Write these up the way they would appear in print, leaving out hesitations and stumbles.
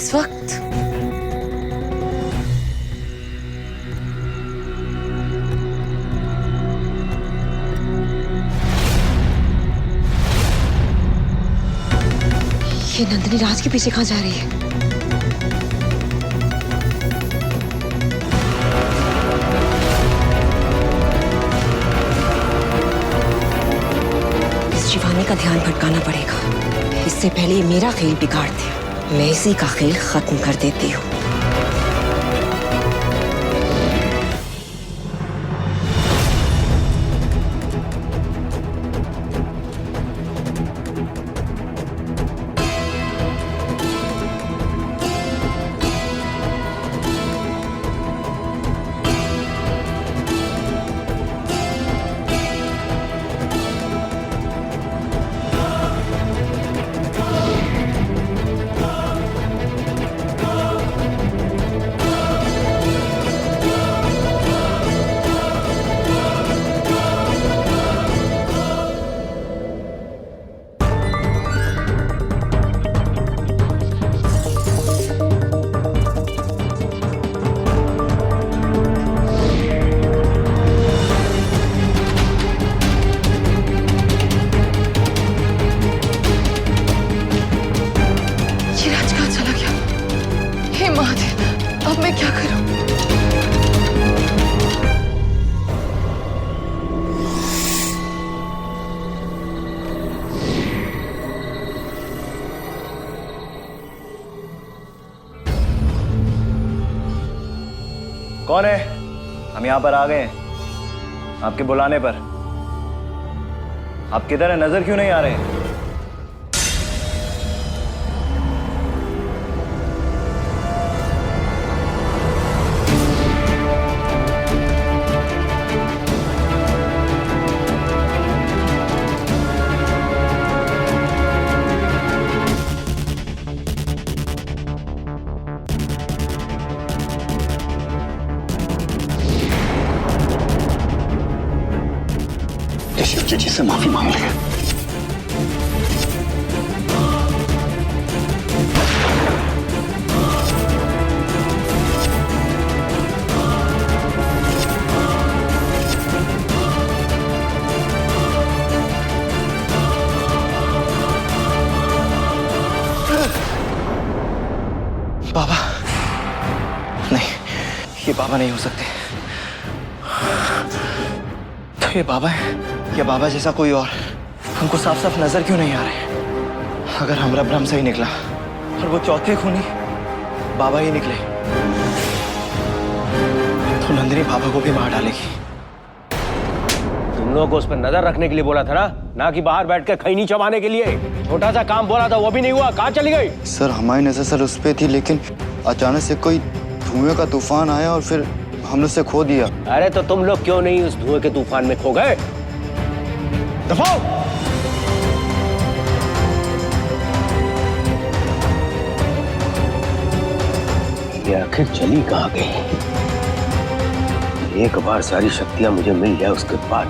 इस वक्त ये नंदिनी राज के पीछे कहाँ जा रही है? इस शिवानी का ध्यान भटकाना पड़ेगा। इससे पहले ये मेरा खेल बिगाड़ दे, मैं इसी का खेल खत्म कर देती हूँ। अब मैं क्या करूं? कौन है? हम यहाँ पर आ गए हैं आपके बुलाने पर। आप किधर हैं? नजर क्यों नहीं आ रहे हैं? जी से माफी मांग लेंगे। बाबा नहीं, ये बाबा नहीं हो सकते। तो ये बाबा है या बाबा जैसा कोई और? हमको साफ साफ नजर क्यों नहीं आ रहे? अगर हमारा भ्रम सही निकला और वो चौथे खूनी बाबा ही निकले तो नंदिनी बाबा को भी मार डालेगी। तुम लोगों को उस पर नजर रखने के लिए बोला था ना कि बाहर बैठ कर खैनी चबाने के लिए। छोटा सा काम बोला था वो भी नहीं हुआ। कहाँ चली गई? सर हमारी नजर सर उस पे थी, लेकिन अचानक से कोई धुएं का तूफान आया और फिर हमने उसे खो दिया। अरे तो तुम लोग क्यों नहीं उस धुएं के तूफान में खो गए? दफाओ! ये आखिर चली कहाँ गई? एक बार सारी शक्तियां मुझे मिल जाए उसके बाद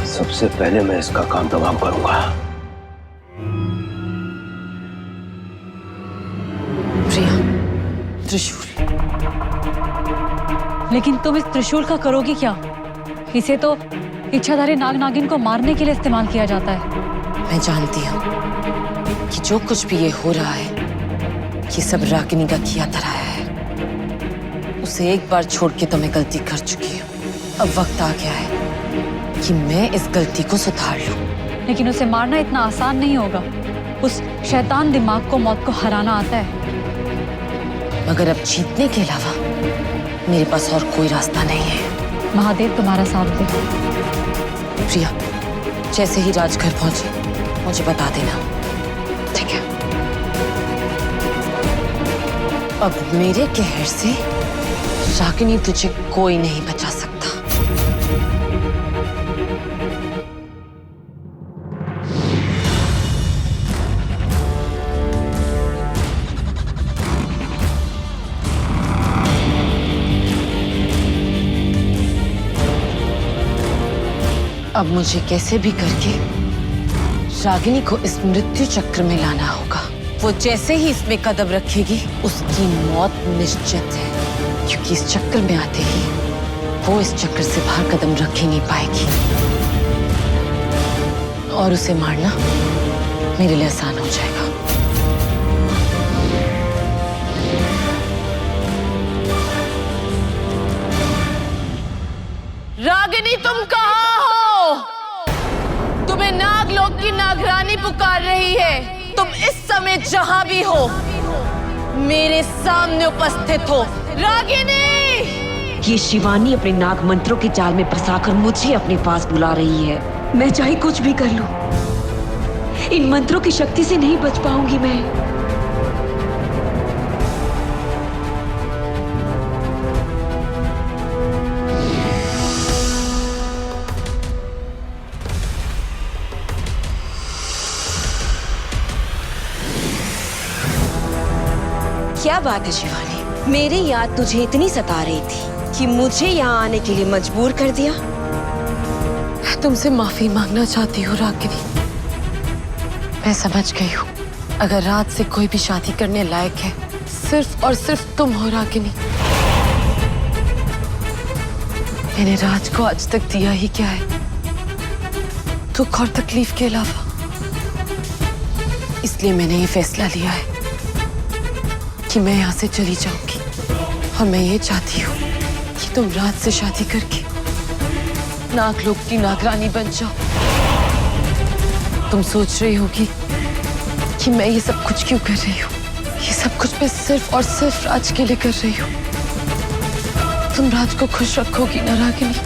सबसे पहले मैं इसका काम तमाम करूंगा। प्रिया, त्रिशूल। लेकिन तुम इस त्रिशूल का करोगी क्या? इसे तो इच्छाधारी नाग नागिन को मारने के लिए इस्तेमाल किया जाता है। मैं जानती हूँ कि जो कुछ भी ये हो रहा है ये सब रागिनी का किया धराया है। उसे एक बार छोड़ के तो मैं गलती कर चुकी हूँ। अब वक्त आ गया है कि मैं इस गलती को सुधार लूं। लेकिन उसे मारना इतना आसान नहीं होगा। उस शैतान दिमाग को मौत को हराना आता है। मगर अब जीतने के अलावा मेरे पास और कोई रास्ता नहीं है। महादेव तुम्हारा साथ दे। प्रिया, जैसे ही राजघर पहुंचे मुझे बता देना, ठीक है? अब मेरे कहर से रागिनी तुझे कोई नहीं बचा सकता। अब मुझे कैसे भी करके रागिनी को इस मृत्यु चक्र में लाना होगा। वो जैसे ही इसमें कदम रखेगी उसकी मौत निश्चित है, क्योंकि इस चक्कर में आते ही वो इस चक्कर से बाहर कदम रख ही नहीं पाएगी और उसे मारना मेरे लिए आसान हो जाएगा। रागिनी, तुम कहाँ हो? तुम्हें नागलोक की नागरानी पुकार रही है। तुम इस समय जहां भी हो मेरे सामने उपस्थित हो। रागिनी! ये शिवानी अपने नाग मंत्रों के जाल में फंसाकर मुझे अपने पास बुला रही है। मैं चाहे कुछ भी कर लूं, इन मंत्रों की शक्ति से नहीं बच पाऊंगी मैं। क्या बात है शिवानी, मेरी याद तुझे इतनी सता रही थी कि मुझे यहाँ आने के लिए मजबूर कर दिया। तुमसे माफी मांगना चाहती हूँ रागिनी। मैं समझ गई हूँ, अगर राज से कोई भी शादी करने लायक है सिर्फ और सिर्फ तुम हो रागिनी। मैंने राज को आज तक दिया ही क्या है, दुख और तकलीफ के अलावा। इसलिए मैंने ये फैसला लिया है कि मैं यहाँ से चली जाऊंगी और मैं ये चाहती हूँ कि तुम राज से शादी करके नागलोक की नागरानी बन जाओ। तुम सोच रही होगी कि मैं ये सब कुछ क्यों कर रही हूँ। ये सब कुछ मैं सिर्फ और सिर्फ राज के लिए कर रही हूँ। तुम राज को खुश रखोगी ना रागिनी?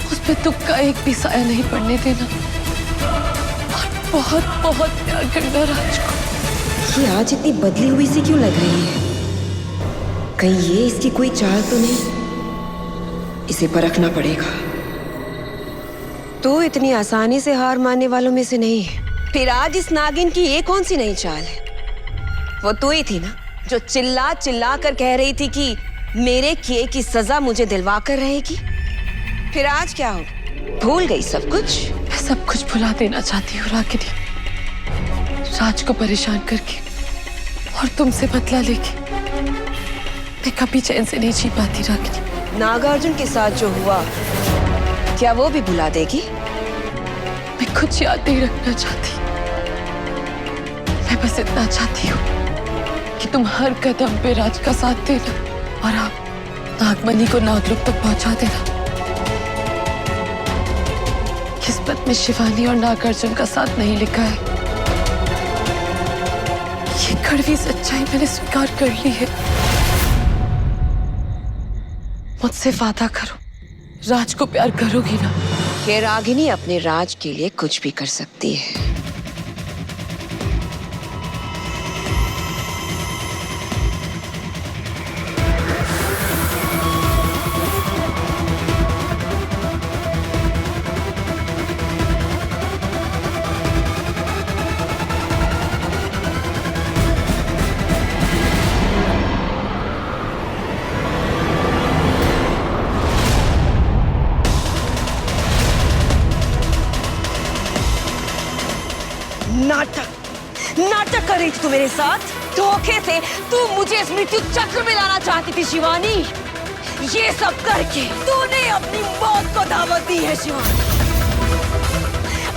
उस पे दुख का एक भी साया नहीं पड़ने देना और बहुत बहुत प्यार करना राज को। ये आज इतनी बदली हुई सी क्यों लग रही है? कहीं ये इसकी कोई चाल तो नहीं? इसे परखना पड़ेगा। तू इतनी आसानी से हार मानने वालों में से नहीं है। फिर आज इस नागिन की ये कौन सी नई चाल है? वो तू ही थी ना जो चिल्ला चिल्ला कर कह रही थी कि मेरे किए की सजा मुझे दिलवा कर रहेगी। फिर आज क्या हो, भूल गई सब कुछ? मैं सब कुछ भुला देना चाहती हूँ रागिनी, राज को परेशान करके और तुमसे बदला लेके। मैं कभी चैन से नहीं जी पाती रागिनी। नागार्जुन के साथ जो हुआ क्या वो भी भुला देगी? मैं कुछ याद नहीं रखना चाहती। मैं बस इतना चाहती हूँ कि तुम हर कदम पे राज का साथ देना और आप नागमणि को नागलोक तक पहुंचा देना। किस्मत में शिवानी और नागार्जुन का साथ नहीं लिखा है। ये कड़वी सच्चाई मैंने स्वीकार कर ली है। मुझसे वादा करो, राज को प्यार करोगी ना? ये रागिनी अपने राज के लिए कुछ भी कर सकती है। नाटक कर रही थी तू मेरे साथ। धोखे से तू मुझे इस मृत्यु चक्र में लाना चाहती थी शिवानी। ये सब करके तूने अपनी मौत को दावत दी है शिवानी।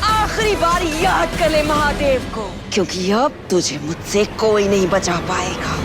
आखिरी बार याद कर ले महादेव को, क्योंकि अब तुझे मुझसे कोई नहीं बचा पाएगा।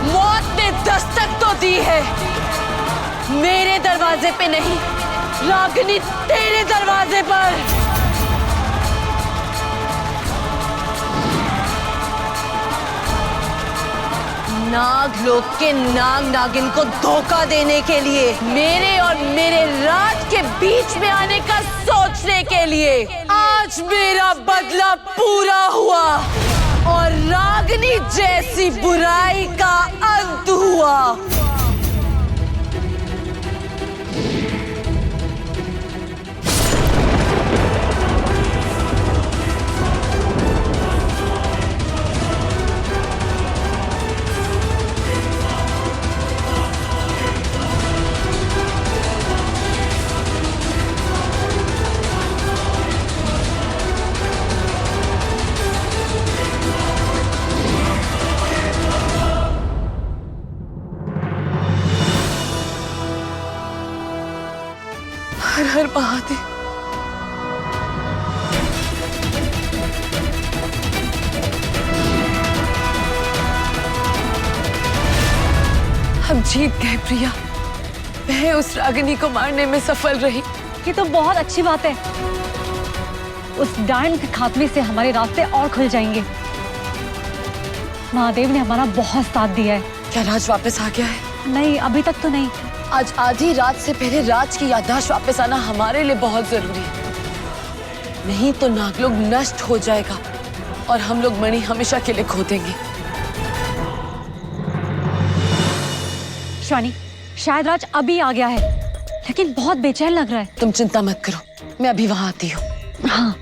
मौत ने दस्तक तो दी है, मेरे दरवाजे पे नहीं, रागिनी तेरे दरवाजे पर। नाग लोग के नाग नागिन को धोखा देने के लिए, मेरे और मेरे राज के बीच में आने का सोचने के लिए। आज मेरा बदला पूरा हुआ और रागिनी जैसी बुराई का अंत हुआ। हर हर महादेव। हम जीत गए प्रिया। मैं उस रागिनी को मारने में सफल रही। ये तो बहुत अच्छी बात है। उस डायन के खात्मे से हमारे रास्ते और खुल जाएंगे। महादेव ने हमारा बहुत साथ दिया है। क्या राज वापस आ गया है? नहीं, अभी तक तो नहीं। आज आधी रात से पहले राज की याददाश्त वापस आना हमारे लिए बहुत जरूरी है। नहीं तो नागलोक नष्ट हो जाएगा और हम लोग मणि हमेशा के लिए खो देंगे। शिवानी, शायद राज अभी आ गया है, लेकिन बहुत बेचैन लग रहा है। तुम चिंता मत करो, मैं अभी वहां आती हूँ। हाँ।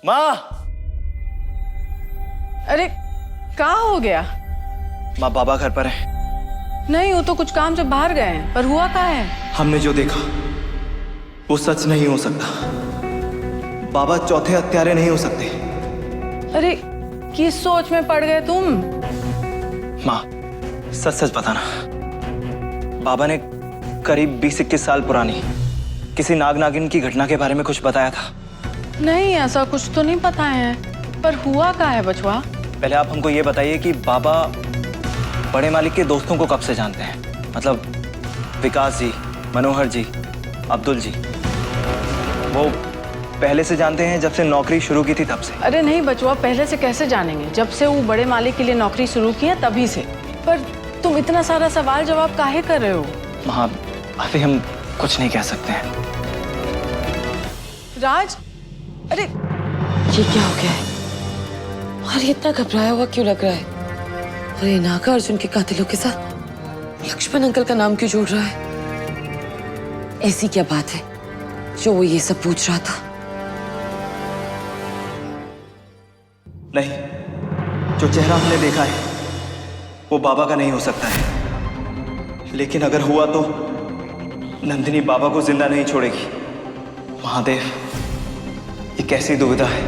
माँ! अरे क्या हो गया? माँ, बाबा घर पर है। नहीं, वो तो कुछ काम से बाहर गए हैं, पर हुआ क्या है? हमने जो देखा वो सच नहीं हो सकता। बाबा चौथे हत्यारे नहीं हो सकते। अरे किस सोच में पड़ गए तुम? माँ, सच सच बताना। बाबा ने करीब 20-21 साल पुरानी किसी नाग नागिन की घटना के बारे में कुछ बताया था। नहीं, ऐसा कुछ तो नहीं पता है, पर हुआ क्या है बचवा? पहले आप हमको ये बताइए कि बाबा बड़े मालिक के दोस्तों को कब से जानते हैं? मतलब विकास जी, मनोहर जी, अब्दुल जी। वो पहले से जानते हैं जब से नौकरी शुरू की थी तब से? अरे नहीं बचवा, पहले से कैसे जानेंगे? जब से वो बड़े मालिक के लिए नौकरी शुरू की है तभी से। पर तुम इतना सारा सवाल जवाब काहे कर रहे हो? माँ, अभी हम कुछ नहीं कह सकते हैं। राज, अरे ये क्या हो गया है? और ये इतना घबराया हुआ क्यों लग रहा है? और ये नागा अर्जुन के कातिलों के साथ लक्ष्मण अंकल का नाम क्यों जोड़ रहा है? ऐसी क्या बात है जो वो ये सब पूछ रहा था? नहीं, जो चेहरा हमने देखा है वो बाबा का नहीं हो सकता है। लेकिन अगर हुआ तो नंदिनी बाबा को जिंदा नहीं छोड़ेगी। महादेव, ये कैसी दुविधा है?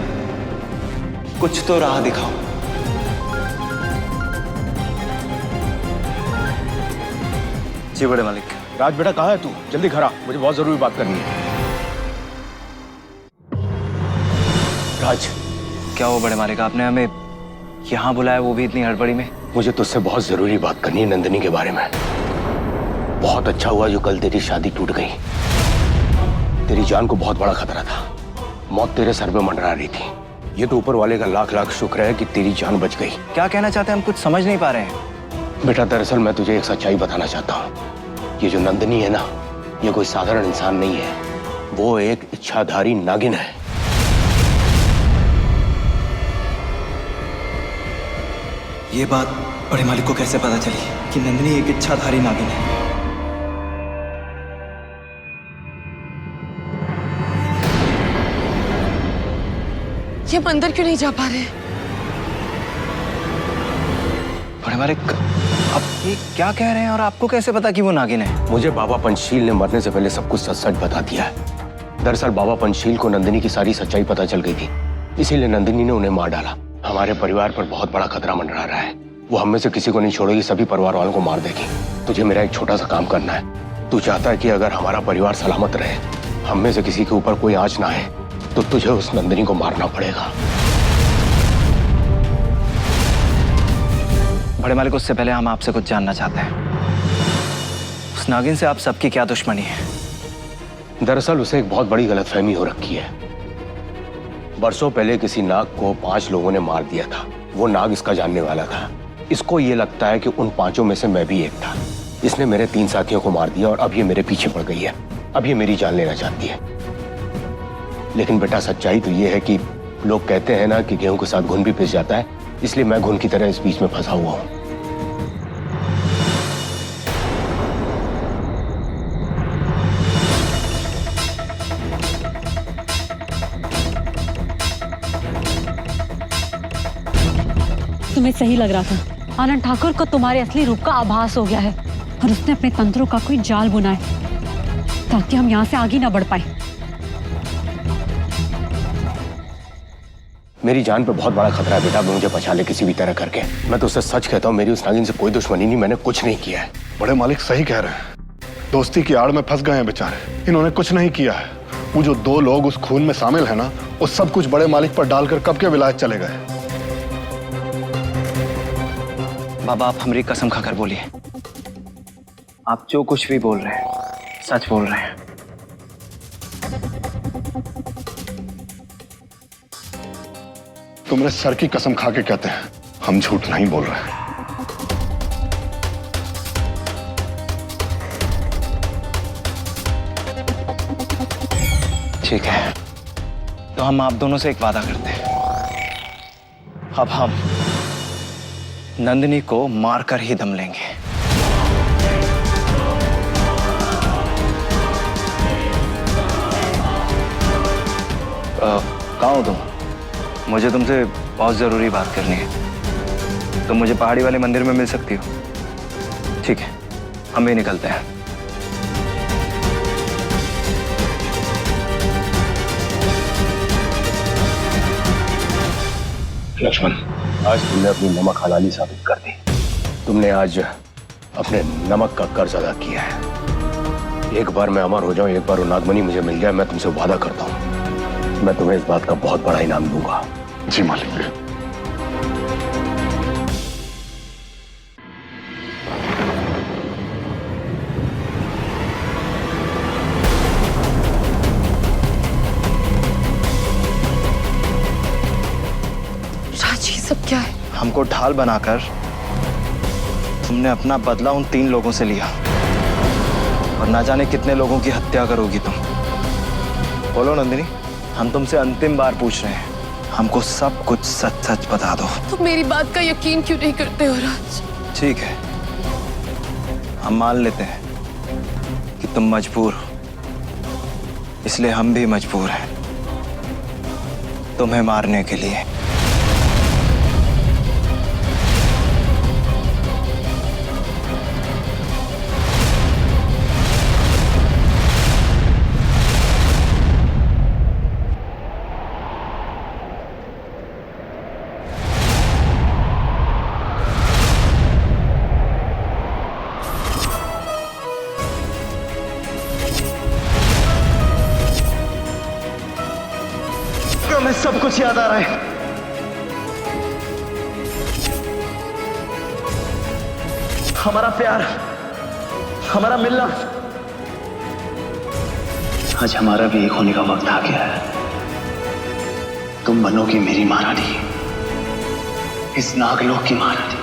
कुछ तो राह दिखाओ। जी बड़े मालिक। राज बेटा कहाँ है तू? जल्दी घर आ, मुझे बहुत जरूरी बात करनी है। राज, क्या हो बड़े मालिक, आपने हमें यहाँ बुलाया, वो भी इतनी हड़बड़ी में? मुझे तुझसे बहुत जरूरी बात करनी है नंदिनी के बारे में। बहुत अच्छा हुआ जो कल तेरी शादी टूट गई। तेरी जान को बहुत बड़ा खतरा था। मौत तेरे सर पे मंडरा रही थी। ये तो ऊपर वाले का लाख लाख शुक्र है कि तेरी जान बच गई। क्या कहना चाहते हैं? हम कुछ समझ नहीं पा रहे हैं। बेटा, दरअसल मैं तुझे एक सच्चाई बताना चाहता हूँ। ये जो नंदिनी है ना, ये कोई साधारण इंसान नहीं है। वो एक इच्छाधारी नागिन है। ये बात बड़े मालिक को कैसे पता चली कि नंदिनी एक इच्छाधारी नागिन है? ये मंदिर क्यों नहीं जा पा रहे? बड़े मालिक, आप ये क्या कह रहे हैं और आपको कैसे पता कि वो नागिन है? मुझे बाबा पंचशील ने मरने से पहले सब कुछ सच सच बता दिया है। दरअसल बाबा पंचशील को नंदिनी की सारी सच्चाई पता चल गई थी, इसीलिए नंदिनी ने उन्हें मार डाला। हमारे परिवार पर बहुत बड़ा खतरा मंडरा रहा है। वो हम में से किसी को नहीं छोड़ेगी, सभी परिवार वालों को मार देगी। तुझे मेरा एक छोटा सा काम करना है। तू चाहता है कि अगर हमारा परिवार सलामत रहे, हम में से किसी के ऊपर कोई आंच ना आए, तो तुझे उस नंदिनी को मारना पड़ेगा। बड़े मालिक, उससे पहले हम आपसे कुछ जानना चाहते हैं। उस नागिन से आप सबकी क्या दुश्मनी है? दरअसल उसे एक बहुत बड़ी गलतफहमी हो रखी है। बरसों पहले किसी नाग को 5 लोगों ने मार दिया था। वो नाग इसका जानने वाला था। इसको ये लगता है कि उन 5 में से मैं भी एक था। इसने मेरे 3 साथियों को मार दिया और अब ये मेरे पीछे पड़ गई है। अब ये मेरी जान लेना चाहती है। लेकिन बेटा, सच्चाई तो ये है कि लोग कहते हैं ना कि गेहूं के साथ घुन भी पिस जाता है, इसलिए मैं घुन की तरह इस बीच में फंसा हुआ हूं। तुम्हें सही लग रहा था। आनंद ठाकुर को तुम्हारे असली रूप का आभास हो गया है और उसने अपने तंत्रों का कोई जाल बुना है ताकि हम यहाँ से आगे ना बढ़ पाए। मेरी जान पे बहुत बड़ा खतरा है बेटा, मुझे बचा ले किसी भी तरह करके। मैं तो उससे सच कहता हूँ, मेरी उस नागिन से कोई दुश्मनी नहीं, मैंने कुछ नहीं किया है। बड़े मालिक सही कह रहे हैं, दोस्ती की आड़ में फंस गए हैं बेचारे। इन्होंने कुछ नहीं किया है। वो जो 2 लोग उस खून में शामिल है ना, वो सब कुछ बड़े मालिक पर डालकर कब के विलायत चले गए। बाबा, आप हमारी कसम खाकर बोलिए, आप जो कुछ भी बोल रहे हैं सच बोल रहे हैं। तुमरे सर की कसम खा के कहते हैं, हम झूठ नहीं बोल रहे हैं। ठीक है, तो हम आप दोनों से एक वादा करते हैं। अब हम नंदिनी को मारकर ही दम लेंगे। कहाँ हो तुम? मुझे तुमसे बहुत जरूरी बात करनी है। तुम मुझे पहाड़ी वाले मंदिर में मिल सकती हो? ठीक है, हम भी निकलते हैं। लक्ष्मण, आज तुमने अपनी नमक हलाली साबित कर दी। तुमने आज अपने नमक का कर्ज अदा किया है। एक बार मैं अमर हो जाऊं, एक बार वो नागमणि मुझे मिल जाए, मैं तुमसे वादा करता हूं, मैं तुम्हें इस बात का बहुत बड़ा इनाम दूंगा। जी मालिक। राज, ये सब क्या है? हमको ढाल बनाकर तुमने अपना बदला उन 3 लोगों से लिया और ना जाने कितने लोगों की हत्या करोगी तुम। बोलो नंदिनी, हम तुमसे अंतिम बार पूछ रहे हैं, हमको सब कुछ सच सच बता दो। तुम मेरी बात का यकीन क्यों नहीं करते हो राज? ठीक है, हम मान लेते हैं कि तुम मजबूर हो, इसलिए हम भी मजबूर हैं तुम्हें मारने के लिए। हमें सब कुछ याद आ रहा है। हमारा प्यार, हमारा मिलना। आज हमारा भी एक होने का वक्त आ गया है। तुम बनोगी मेरी महारानी, इस नागलोक की महारानी।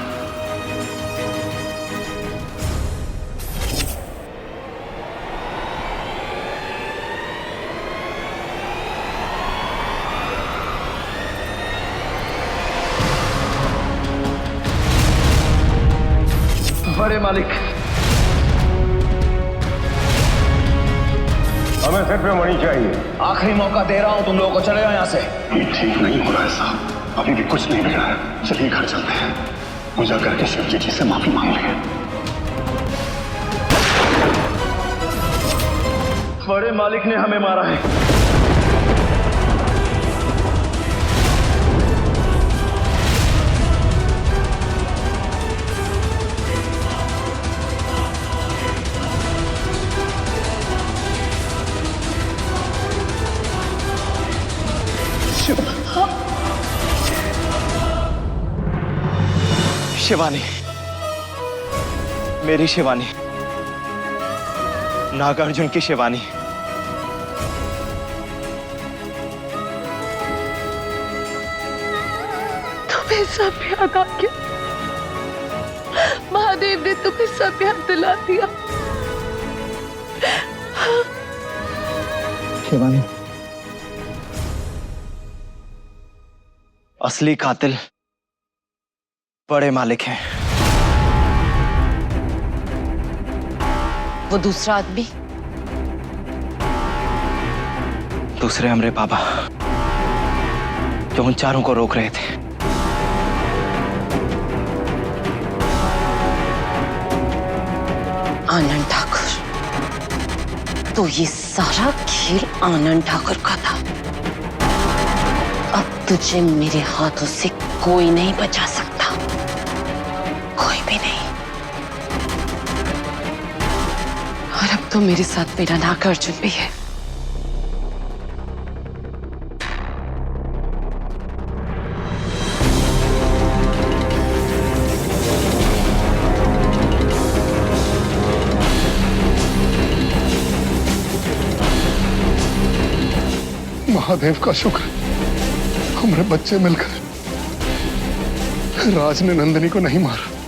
बड़े मालिक, हमें सिर पे मणि चाहिए। आखिरी मौका दे रहा हूं, तुम लोगों को चले जाओ यहां से। ये ठीक नहीं हो रहा है साहब, अभी भी कुछ नहीं बिगड़ा है। चलिए घर चलते हैं, पूजा करके शिव जी से माफी मांग लेंगे। बड़े मालिक ने हमें मारा है। शिवानी, मेरी शिवानी, नागार्जुन की शिवानी। तुम्हें सब याद आ गया। महादेव ने तुम्हें सब याद दिला दिया। शिवानी, असली कातिल बड़े मालिक हैं। वो दूसरा आदमी? दूसरे हमारे बाबा जो उन चारों को रोक रहे थे। आनंद ठाकुर। तो ये सारा खेल आनंद ठाकुर का था। अब तुझे मेरे हाथों से कोई नहीं बचा सकता, कोई भी नहीं। और अब तो मेरे साथ मेरा नागार्जुन भी है। महादेव का शुक्र, हमारे बच्चे मिलकर राज ने नंदिनी को नहीं मारा।